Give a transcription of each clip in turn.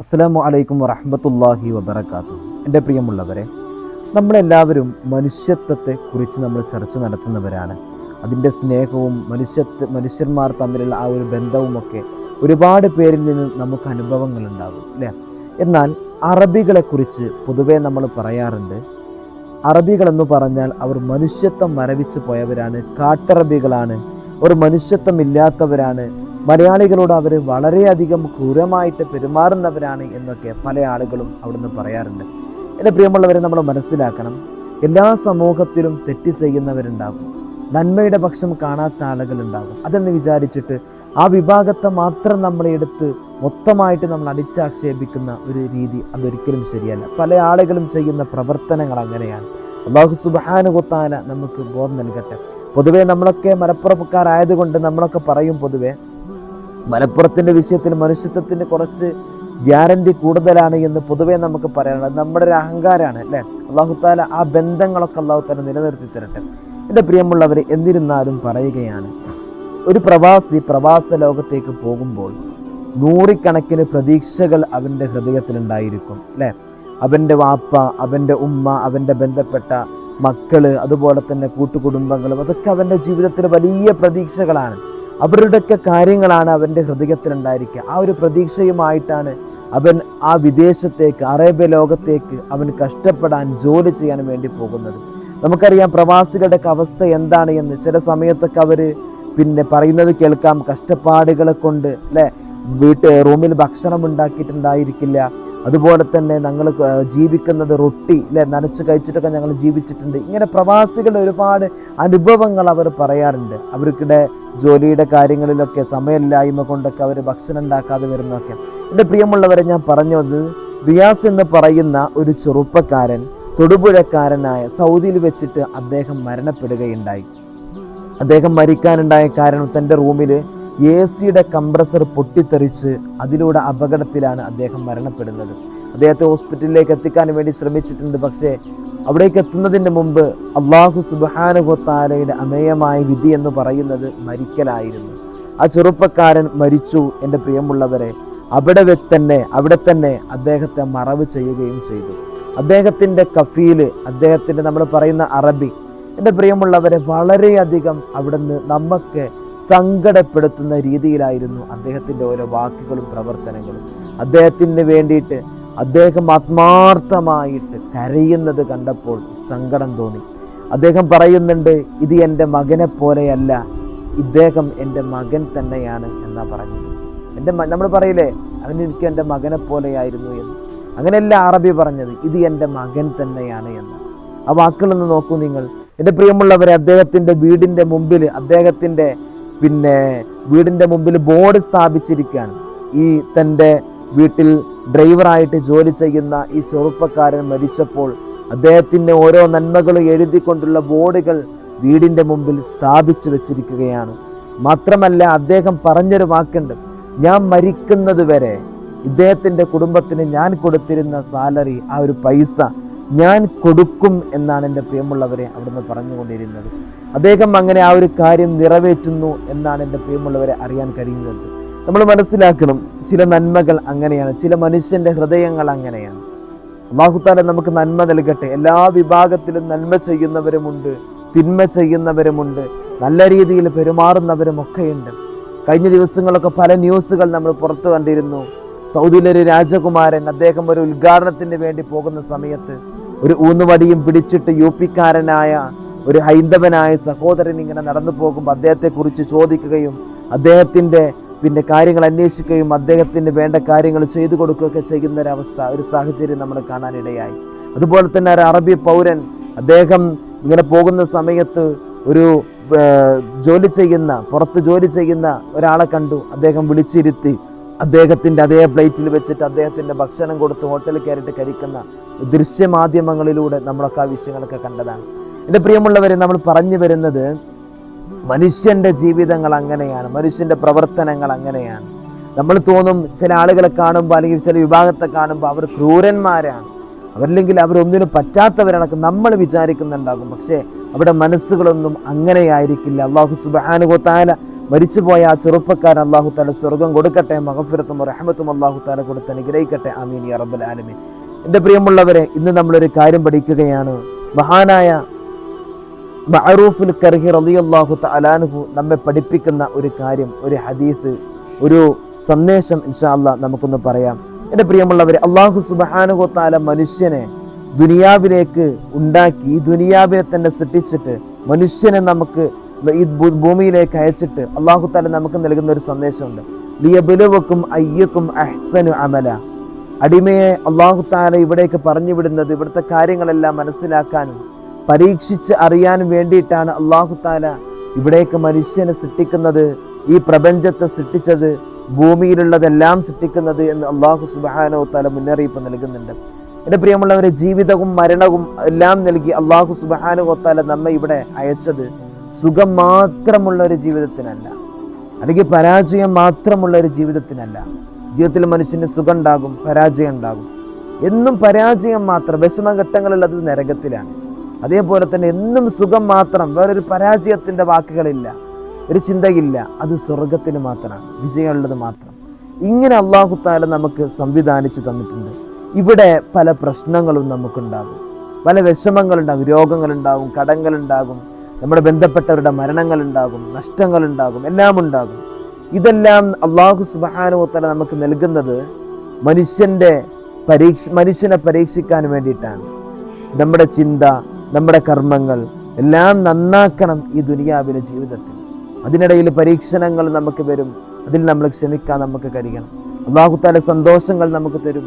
അസ്സലാമു അലൈക്കും വറഹ്മത്തുള്ളാഹി വബറകാതുഹു. എൻ്റെ പ്രിയമുള്ളവരെ, നമ്മളെല്ലാവരും മനുഷ്യത്വത്തെ കുറിച്ച് നമ്മൾ ചർച്ച നടത്തുന്നവരാണ്. അതിൻ്റെ സ്നേഹവും മനുഷ്യന്മാർ തമ്മിലുള്ള ആ ഒരു ബന്ധവുമൊക്കെ ഒരുപാട് പേരിൽ നിന്ന് നമുക്ക് അനുഭവങ്ങളുണ്ടാകും അല്ലേ. എന്നാൽ അറബികളെക്കുറിച്ച് പൊതുവേ നമ്മൾ പറയാറുണ്ട്, അറബികളെന്ന് പറഞ്ഞാൽ അവർ മനുഷ്യത്വം മരവിച്ച് പോയവരാണ്, കാട്ടറബികളാണ്, അവർ മനുഷ്യത്വം ഇല്ലാത്തവരാണ്, മലയാളികളോട് അവർ വളരെയധികം ക്രൂരമായിട്ട് പെരുമാറുന്നവരാണ് എന്നൊക്കെ പല ആളുകളും അവിടുന്ന് പറയാറുണ്ട്. എൻ്റെ പ്രിയമുള്ളവരെ, നമ്മൾ മനസ്സിലാക്കണം, എല്ലാ സമൂഹത്തിലും തെറ്റ് ചെയ്യുന്നവരുണ്ടാകും, നന്മയുടെ പക്ഷം കാണാത്ത ആളുകളുണ്ടാകും. അതെന്ന് വിചാരിച്ചിട്ട് ആ വിഭാഗത്തെ മാത്രം നമ്മൾ എടുത്ത് മൊത്തമായിട്ട് നമ്മൾ അടിച്ചാക്ഷേപിക്കുന്ന ഒരു രീതി അതൊരിക്കലും ശരിയല്ല. പല ആളുകളും ചെയ്യുന്ന പ്രവർത്തനങ്ങൾ അങ്ങനെയാണ്. അല്ലാഹു സുബ്ഹാനഹു വ തആല നമുക്ക് ബോധം നൽകട്ടെ. പൊതുവേ നമ്മളൊക്കെ മലപ്പുറക്കാരായതുകൊണ്ട് നമ്മളൊക്കെ പറയും, പൊതുവേ മലപ്പുറത്തിൻ്റെ വിഷയത്തിൽ മനുഷ്യത്വത്തിന് കുറച്ച് ഗ്യാരണ്ടി കൂടുതലാണ് എന്ന് പൊതുവേ നമുക്ക് പറയാനുള്ളത്. നമ്മുടെ ഒരു അഹങ്കാരമാണ് അല്ലേ. അല്ലാഹു തആല ആ ബന്ധങ്ങളൊക്കെ അല്ലാഹു തആല നിലനിർത്തി തരട്ടെ. എൻ്റെ പ്രിയമുള്ളവർ, എന്നിരുന്നാലും പറയുകയാണ്, ഒരു പ്രവാസ ലോകത്തേക്ക് പോകുമ്പോൾ നൂറുകണക്കിന് പ്രതീക്ഷകൾ അവൻ്റെ ഹൃദയത്തിലുണ്ടായിരിക്കും അല്ലേ. അവൻ്റെ വാപ്പ, അവൻ്റെ ഉമ്മ, അവൻ്റെ ബന്ധപ്പെട്ട മക്കള്, അതുപോലെ തന്നെ കൂട്ടുകുടുംബങ്ങളും, അതൊക്കെ അവൻ്റെ ജീവിതത്തിൽ വലിയ പ്രതീക്ഷകളാണ്. അവരുടെയൊക്കെ കാര്യങ്ങളാണ് അവൻ്റെ ഹൃദയത്തിലുണ്ടായിരിക്കുക. ആ ഒരു പ്രതീക്ഷയുമായിട്ടാണ് അവൻ ആ വിദേശത്തേക്ക്, അറേബ്യ ലോകത്തേക്ക് അവൻ കഷ്ടപ്പെടാൻ, ജോലി ചെയ്യാൻ വേണ്ടി പോകുന്നത്. നമുക്കറിയാം പ്രവാസികളുടെയൊക്കെ അവസ്ഥ എന്താണ് എന്ന്. ചില സമയത്തൊക്കെ അവർ പറയുന്നത് കേൾക്കാം, കഷ്ടപ്പാടുകളെ കൊണ്ട് അല്ലേ, റൂമിൽ ഭക്ഷണം ഉണ്ടാക്കിയിട്ടുണ്ടായിരിക്കില്ല, അതുപോലെ തന്നെ ഞങ്ങൾ ജീവിക്കുന്നത് റൊട്ടി അല്ലെ നനച്ച് കഴിച്ചിട്ടൊക്കെ ഞങ്ങൾ ജീവിച്ചിട്ടുണ്ട്. ഇങ്ങനെ പ്രവാസികളുടെ ഒരുപാട് അനുഭവങ്ങൾ അവർ പറയാറുണ്ട്. അവർക്കിടെ ജോലിയുടെ കാര്യങ്ങളിലൊക്കെ സമയമില്ലായ്മ കൊണ്ടൊക്കെ അവർ ഭക്ഷണം ഉണ്ടാക്കാതെ വരുന്നതൊക്കെ. എൻ്റെ പ്രിയമുള്ളവരെ, ഞാൻ പറഞ്ഞത്, റിയാസ് എന്ന് പറയുന്ന ഒരു ചെറുപ്പക്കാരൻ, തൊടുപുഴക്കാരനായ, സൗദിയിൽ വെച്ചിട്ട് അദ്ദേഹം മരണപ്പെടുകയുണ്ടായി. അദ്ദേഹം മരിക്കാനുണ്ടായ കാരണം തൻ്റെ റൂമിൽ AC-യുടെ കംപ്രസർ പൊട്ടിത്തെറിച്ച് അതിലൂടെ അപകടത്തിലാണ് അദ്ദേഹം മരണപ്പെടുന്നത്. അദ്ദേഹത്തെ ഹോസ്പിറ്റലിലേക്ക് എത്തിക്കാൻ വേണ്ടി ശ്രമിച്ചിട്ടുണ്ട്. പക്ഷേ അവിടേക്ക് എത്തുന്നതിന് മുമ്പ് അല്ലാഹു സുബ്ഹാനഹു വ തആലയുടെ അമേയമായ വിധി എന്ന് പറയുന്നത് മരിക്കലായിരുന്നു. ആ ചെറുപ്പക്കാരൻ മരിച്ചു. എൻ്റെ പ്രിയമുള്ളവരെ, അവിടെ തന്നെ അദ്ദേഹത്തെ മറവ് ചെയ്യുകയും ചെയ്തു. അദ്ദേഹത്തിൻ്റെ കഫീല്, അദ്ദേഹത്തിൻ്റെ നമ്മൾ പറയുന്ന അറബി, എൻ്റെ പ്രിയമുള്ളവരെ, വളരെയധികം അവിടുന്ന് നമുക്ക് സങ്കടപ്പെടുത്തുന്ന രീതിയിലായിരുന്നു അദ്ദേഹത്തിൻ്റെ ഓരോ വാക്കുകളും പ്രവർത്തനങ്ങളും. അദ്ദേഹത്തിന് വേണ്ടിയിട്ട് അദ്ദേഹം ആത്മാർത്ഥമായിട്ട് കരയുന്നത് കണ്ടപ്പോൾ സങ്കടം തോന്നി. അദ്ദേഹം പറയുന്നുണ്ട്, ഇത് എൻ്റെ മകനെ പോലെയല്ല, ഇദ്ദേഹം എൻ്റെ മകൻ തന്നെയാണ് എന്നാ പറഞ്ഞത്. നമ്മൾ പറയില്ലേ, അവനെനിക്ക് എൻ്റെ മകനെ പോലെയായിരുന്നു എന്ന്. അങ്ങനെയല്ല അറബി പറഞ്ഞത്, ഇത് എൻ്റെ മകൻ തന്നെയാണ് എന്ന്. ആ വാക്കുകളൊന്ന് നോക്കൂ നിങ്ങൾ. എൻ്റെ പ്രിയമുള്ളവരെ, അദ്ദേഹത്തിൻ്റെ വീടിൻ്റെ മുമ്പിൽ ബോർഡ് സ്ഥാപിച്ചിരിക്കുകയാണ്. ഈ തൻ്റെ വീട്ടിൽ ഡ്രൈവറായിട്ട് ജോലി ചെയ്യുന്ന ഈ ചെറുപ്പക്കാരൻ മരിച്ചപ്പോൾ അദ്ദേഹത്തിൻ്റെ ഓരോ നന്മകളും എഴുതിക്കൊണ്ടുള്ള ബോർഡുകൾ വീടിൻ്റെ മുമ്പിൽ സ്ഥാപിച്ചു വെച്ചിരിക്കുകയാണ്. മാത്രമല്ല, അദ്ദേഹം പറഞ്ഞൊരു വാക്കുണ്ട്, ഞാൻ മരിക്കുന്നത് വരെ ഇദ്ദേഹത്തിൻ്റെ കുടുംബത്തിന് ഞാൻ കൊടുത്തിരുന്ന സാലറി, ആ ഒരു പൈസ ഞാൻ കൊടുക്കും എന്നാണ് എൻ്റെ പ്രിയമുള്ളവരെ അവിടുന്ന് പറഞ്ഞുകൊണ്ടിരുന്നത്. അദ്ദേഹം അങ്ങനെ ആ ഒരു കാര്യം നിറവേറ്റുന്നു എന്നാണ് എൻ്റെ പ്രിയമുള്ളവരെ അറിയാൻ കഴിയുന്നത്. നമ്മൾ മനസ്സിലാക്കണം, ചില നന്മകൾ അങ്ങനെയാണ്, ചില മനുഷ്യൻ്റെ ഹൃദയങ്ങൾ അങ്ങനെയാണ്. അല്ലാഹു തആല നമുക്ക് നന്മ നൽകട്ടെ. എല്ലാ വിഭാഗത്തിലും നന്മ ചെയ്യുന്നവരുമുണ്ട്, തിന്മ ചെയ്യുന്നവരുമുണ്ട്, നല്ല രീതിയിൽ പെരുമാറുന്നവരും ഒക്കെയുണ്ട്. കഴിഞ്ഞ ദിവസങ്ങളൊക്കെ പല ന്യൂസുകൾ നമ്മൾ പുറത്തു കണ്ടിരുന്നു. സൗദിയിലെ ഒരു രാജകുമാരൻ, അദ്ദേഹം ഒരു ഉദ്ഘാടനത്തിന് വേണ്ടി പോകുന്ന സമയത്ത് ഒരു ഊന്നുവടിയും പിടിച്ചിട്ട് UP-ക്കാരനായ ഒരു ഹൈന്ദവനായ സഹോദരൻ ഇങ്ങനെ നടന്നു പോകുമ്പോൾ അദ്ദേഹത്തെക്കുറിച്ച് ചോദിക്കുകയും അദ്ദേഹത്തിൻ്റെ കാര്യങ്ങൾ അന്വേഷിക്കുകയും അദ്ദേഹത്തിന് വേണ്ട കാര്യങ്ങൾ ചെയ്തു കൊടുക്കുകയൊക്കെ ചെയ്യുന്ന ഒരവസ്ഥ, ഒരു സാഹചര്യം നമ്മൾ കാണാനിടയായി. അതുപോലെ തന്നെ ഒരു അറബി പൗരൻ, അദ്ദേഹം ഇങ്ങനെ പോകുന്ന സമയത്ത് ഒരു പുറത്ത് ജോലി ചെയ്യുന്ന ഒരാളെ കണ്ടു. അദ്ദേഹം വിളിച്ചിരുത്തി അദ്ദേഹത്തിൻ്റെ അതേ പ്ലേറ്റിൽ വെച്ചിട്ട് അദ്ദേഹത്തിൻ്റെ ഭക്ഷണം കൊടുത്ത് ഹോട്ടലിൽ കയറിയിട്ട് കഴിക്കുന്ന ദൃശ്യമാധ്യമങ്ങളിലൂടെ നമ്മളൊക്കെ ആ വിഷയങ്ങളൊക്കെ കണ്ടതാണ്. എൻ്റെ പ്രിയമുള്ളവരെ, നമ്മൾ പറഞ്ഞു വരുന്നത്, മനുഷ്യൻ്റെ ജീവിതങ്ങൾ അങ്ങനെയാണ്, മനുഷ്യൻ്റെ പ്രവർത്തനങ്ങൾ അങ്ങനെയാണ്. നമ്മൾ തോന്നും, ചില ആളുകളെ കാണുമ്പോൾ അല്ലെങ്കിൽ ചില വിഭാഗത്തെ കാണുമ്പോൾ അവർ ക്രൂരന്മാരാണ്, അവരില്ലെങ്കിൽ അവരൊന്നിനും പറ്റാത്തവരാണ് നമ്മൾ വിചാരിക്കുന്നുണ്ടാകും. പക്ഷേ അവിടെ മനസ്സുകളൊന്നും അങ്ങനെയായിരിക്കില്ല. അല്ലാഹു സുബ്ഹാനഹു വ തആല മരിച്ചുപോയ ആ ചെറുപ്പക്കാരൻ അല്ലാഹു തആല സ്വർഗം കൊടുക്കട്ടെ, മഗ്ഫിറത്തും റഹ്മത്തും അല്ലാഹു തആല കൊടുത്ത് അനുഗ്രഹിക്കട്ടെ. ആമീൻ യാ റബ്ബൽ ആലമീൻ. എൻ്റെ പ്രിയമുള്ളവരെ, ഇന്ന് നമ്മളൊരു കാര്യം പഠിക്കുകയാണ്. മഹാനായ മഅറൂഫുൽ കർഹി റളിയല്ലാഹു തആല അൻഹു നമ്മെ പഠിപ്പിക്കുന്ന ഒരു കാര്യം, ഒരു ഹദീസ്, ഒരു സന്ദേശം ഇൻഷാ അല്ലാഹ് നമുക്കൊന്ന് പറയാം. എൻ്റെ പ്രിയമുള്ളവരെ, അല്ലാഹു സുബ്ഹാനഹു വ തആല മനുഷ്യനെ ദുനിയാവിലേക്ക് ഉണ്ടാക്കി, ഈ ദുനിയാവിനെ തന്നെ സൃഷ്ടിച്ചിട്ട് മനുഷ്യനെ നമുക്ക് ഈ ഭൂമിയിലേക്ക് അയച്ചിട്ട് അല്ലാഹു തആല നമുക്ക് നൽകുന്ന ഒരു സന്ദേശമുണ്ട്. ലിയബ്ലുവക്കും അയ്യക്കും അഹ്സനു അമല. അടിമയെ അല്ലാഹു തആല ഇവിടേക്ക് പറഞ്ഞു വിടുന്നത് ഇവിടുത്തെ കാര്യങ്ങളെല്ലാം മനസ്സിലാക്കാനും പരീക്ഷിച്ച് അറിയാനും വേണ്ടിയിട്ടാണ് അല്ലാഹു തആല ഇവിടേക്ക് മനുഷ്യനെ സൃഷ്ടിക്കുന്നത്, ഈ പ്രപഞ്ചത്തെ സൃഷ്ടിച്ചത്, ഭൂമിയിലുള്ളതെല്ലാം സൃഷ്ടിക്കുന്നത് എന്ന് അല്ലാഹു സുബ്ഹാനഹു വ തആല മുന്നറിയിപ്പ് നൽകുന്നുണ്ട്. എൻ്റെ പ്രിയമുള്ളവരെ, ജീവിതവും മരണവും എല്ലാം നൽകി അല്ലാഹു സുബ്ഹാനഹു വ തആല നമ്മെ ഇവിടെ അയച്ചത് സുഖം മാത്രമുള്ള ഒരു ജീവിതത്തിനല്ല, അല്ലെങ്കിൽ പരാജയം മാത്രമുള്ള ഒരു ജീവിതത്തിനല്ല. ജീവിതത്തിൽ മനുഷ്യന് സുഖം ഉണ്ടാകും, പരാജയം ഉണ്ടാകും. എന്നും പരാജയം മാത്രം, വിഷമഘട്ടങ്ങളുള്ളത് നരകത്തിലാണ്. അതേപോലെ തന്നെ എന്നും സുഖം മാത്രം, വേറൊരു പരാജയത്തിൻ്റെ വാക്കുകളില്ല, ഒരു ചിന്തയില്ല, അത് സ്വർഗത്തിൽ മാത്രമാണ്, വിജയമുള്ളത് മാത്രം. ഇങ്ങനെ അല്ലാഹു തആല നമുക്ക് സംവിധാനിച്ച് തന്നിട്ടുണ്ട്. ഇവിടെ പല പ്രശ്നങ്ങളും നമുക്കുണ്ടാകും, പല വിഷമങ്ങളുണ്ടാകും, രോഗങ്ങളുണ്ടാകും, കടങ്ങളുണ്ടാകും, നമ്മുടെ ബന്ധപ്പെട്ടവരുടെ മരണങ്ങളുണ്ടാകും, നഷ്ടങ്ങളുണ്ടാകും, എല്ലാം ഉണ്ടാകും. ഇതെല്ലാം അല്ലാഹു സുബ്ഹാനഹു വ തആല നമുക്ക് നൽകുന്നത് മനുഷ്യനെ പരീക്ഷിക്കാൻ വേണ്ടിയിട്ടാണ്. നമ്മുടെ ചിന്ത, നമ്മുടെ കർമ്മങ്ങൾ എല്ലാം നന്നാക്കണം ഈ ദുനിയാവിലെ ജീവിതത്തിൽ. അതിനിടയിൽ പരീക്ഷണങ്ങൾ നമുക്ക് വരും, അതിൽ നമ്മൾ ക്ഷമിക്കാൻ നമുക്ക് കഴിയണം. അല്ലാഹു തആല സന്തോഷങ്ങൾ നമുക്ക് തരും,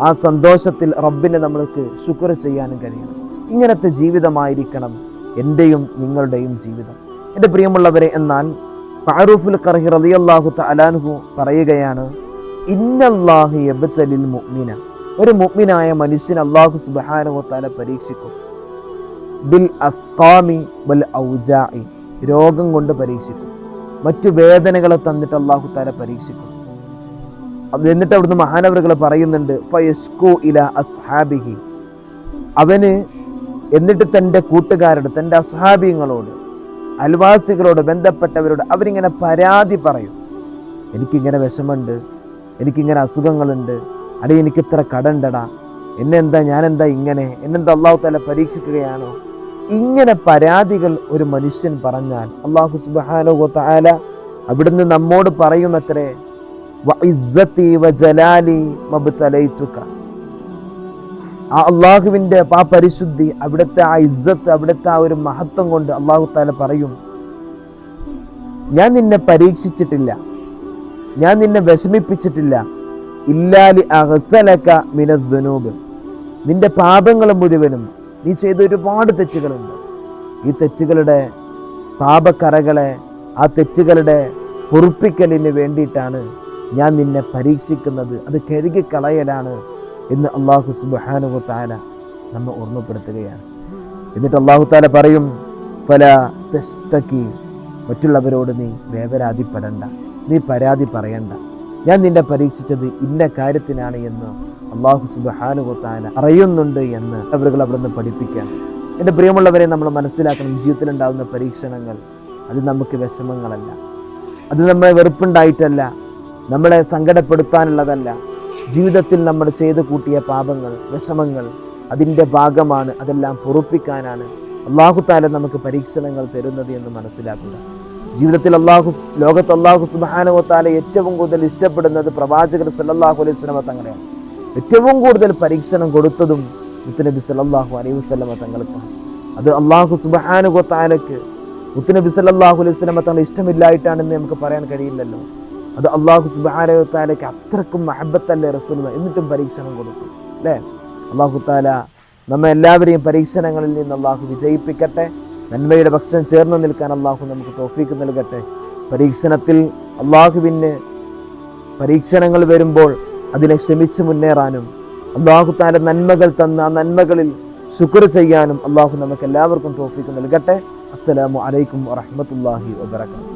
ആ സന്തോഷത്തിൽ റബ്ബിനെ നമ്മൾക്ക് ശുക്ർ ചെയ്യാനും കഴിയണം. ഇങ്ങനത്തെ ജീവിതമായിരിക്കണം എൻ്റെയും നിങ്ങളുടെയും ജീവിതം. എൻ്റെ പ്രിയമുള്ളവരെ, എന്നാൽ മഅറൂഫുൽ ഖർഹി റളിയല്ലാഹു തആല അൻഹു പറയുകയാണ്, ഇന്നല്ലാഹു യബ്തലിൽ മുഅ്മിന. ഒരു മുഅ്മിനായ മനുഷ്യൻ അല്ലാഹു സുബ്ഹാനഹു വ തആല പരീക്ഷിക്കും. ബിൽ അസ്ഖാമി വൽ ഔജാഇ. രോഗം കൊണ്ട് പരീക്ഷിക്കും, മറ്റു വേദനകളെ തന്നിട്ട് അല്ലാഹു തആല പരീക്ഷിക്കും. എന്നിട്ട് അവിടുന്ന് മഹാനവറുകൾ പറയുന്നുണ്ട്, ഫയസ്കു ഇലാ അസ്ഹാബിഹി. അവന് എന്നിട്ട് തൻ്റെ കൂട്ടുകാരോട്, തൻ്റെ അസ്ഹാബിങ്ങളോട്, അയൽവാസികളോട്, ബന്ധപ്പെട്ടവരോട് അവരിങ്ങനെ പരാതി പറയും. എനിക്കിങ്ങനെ വിഷമമുണ്ട്, എനിക്കിങ്ങനെ അസുഖങ്ങളുണ്ട്, അടി എനിക്ക് ഇത്ര കടണ്ടടാ, എന്നെന്താ, ഞാനെന്താ ഇങ്ങനെ, എന്നെന്താ അല്ലാഹു തആല പരീക്ഷിക്കുകയാണോ? ഇങ്ങനെ പരാതികൾ ഒരു മനുഷ്യൻ പറഞ്ഞാൽ അല്ലാഹു സുബ്ഹാനഹു വ തആല അവിടുന്ന് നമ്മോട് പറയുമത്രേ, വഇസ്സതി വജലാലി മബ്തലൈതുക. ആ അള്ളാഹുവിൻ്റെ ആ പരിശുദ്ധി, അവിടുത്തെ ആ ഇസ്സത്ത്, അവിടുത്തെ ആ ഒരു മഹത്വം കൊണ്ട് അല്ലാഹു തആല പറയും, ഞാൻ നിന്നെ പരീക്ഷിച്ചിട്ടില്ല, ഞാൻ നിന്നെ വിഷമിപ്പിച്ചിട്ടില്ല, ഇല്ലാലി അഗ്സലക മിനദ്ദുനൂബ്. നിന്റെ പാപങ്ങൾ മുഴുവനും, നീ ചെയ്ത ഒരുപാട് തെറ്റുകളുണ്ട്, ഈ തെറ്റുകളുടെ പാപക്കറകളെ, ആ തെറ്റുകളുടെ പൊറുപ്പിക്കലിന് വേണ്ടിയിട്ടാണ് ഞാൻ നിന്നെ പരീക്ഷിക്കുന്നത്, അത് കഴുകിക്കളയലാണ് എന്ന് അല്ലാഹു സുബ്ഹാനഹു വ തആല നമ്മെ ഓർമ്മപ്പെടുത്തുകയാണ്. എന്നിട്ട് അല്ലാഹു തആല പറയും, ഫലാ തസ്തകി. മറ്റുള്ളവരോട് നീ വേവലാതിപ്പെടണ്ട, നീ പരാതി പറയണ്ട, ഞാൻ നിന്നെ പരീക്ഷിച്ചത് ഇന്ന കാര്യത്തിനാണ് എന്ന് അല്ലാഹു സുബ്ഹാനഹു വ തആല അറിയുന്നുണ്ട് എന്ന് അവരുകൾ അവിടുന്ന് പഠിപ്പിക്കാൻ. എൻ്റെ പ്രിയമുള്ളവരെ, നമ്മൾ മനസ്സിലാക്കണം, ജീവിതത്തിൽ ഉണ്ടാകുന്ന പരീക്ഷണങ്ങൾ അത് നമുക്ക് വിഷമങ്ങളല്ല, അത് നമ്മളെ വെറുപ്പുണ്ടായിട്ടല്ല, നമ്മളെ സങ്കടപ്പെടുത്താനുള്ളതല്ല. ജീവിതത്തിൽ നമ്മൾ ചെയ്തു കൂട്ടിയ പാപങ്ങൾ, വിഷമങ്ങൾ അതിൻ്റെ ഭാഗമാണ്, അതെല്ലാം പൊറുപ്പിക്കാനാണ് അല്ലാഹു തആല നമുക്ക് പരീക്ഷണങ്ങൾ തരുന്നത് എന്ന് മനസ്സിലാക്കുക. ജീവിതത്തിൽ ലോകത്ത് അല്ലാഹു സുബ്ഹാനഹു വ തആല ഏറ്റവും കൂടുതൽ ഇഷ്ടപ്പെടുന്നത് പ്രവാചകർ സല്ലല്ലാഹു അലൈഹി വസല്ലമ തങ്ങളെയാണ്. ഏറ്റവും കൂടുതൽ പരീക്ഷണം കൊടുത്തതും മുത്തുനബി സല്ലല്ലാഹു അലൈഹി വസല്ലമ തങ്ങൾക്കാണ്. അത് അല്ലാഹു സുബ്ഹാനഹു വ തആലക്ക് മുത്തുനബി സല്ലല്ലാഹു അലൈഹി വസല്ലമ തങ്ങൾ ഇഷ്ടമില്ലായിട്ടാണെന്ന് നമുക്ക് പറയാൻ കഴിയില്ലല്ലോ. അത് അല്ലാഹു സുബ്ഹാനഹു വ തആലക്ക് അത്രക്കും മഹബ്ബത്തല്ലേ റസൂലുള്ളാഹി, എന്നിട്ടും പരീക്ഷണം കൊടുത്തു അല്ലേ. അല്ലാഹു തആല നമ്മെ എല്ലാവരെയും പരീക്ഷണങ്ങളിൽ നിന്ന് അല്ലാഹു വിജയിപ്പിക്കട്ടെ. നന്മയുടെ പക്ഷം ചേർന്ന് നിൽക്കാൻ അല്ലാഹു നമുക്ക് തൗഫീഖ് നൽകട്ടെ. പരീക്ഷണങ്ങൾ വരുമ്പോൾ അതിനെ ക്ഷമിച്ച് മുന്നേറാനും അല്ലാഹു തആല നന്മകൾ തന്ന ആ നന്മകളിൽ ശുക്ർ ചെയ്യാനും അല്ലാഹു നമുക്ക് എല്ലാവർക്കും തൗഫീഖ് നൽകട്ടെ. അസ്സലാമു അലൈക്കും വറഹ്മത്തുള്ളാഹി വബറകാതുഹു.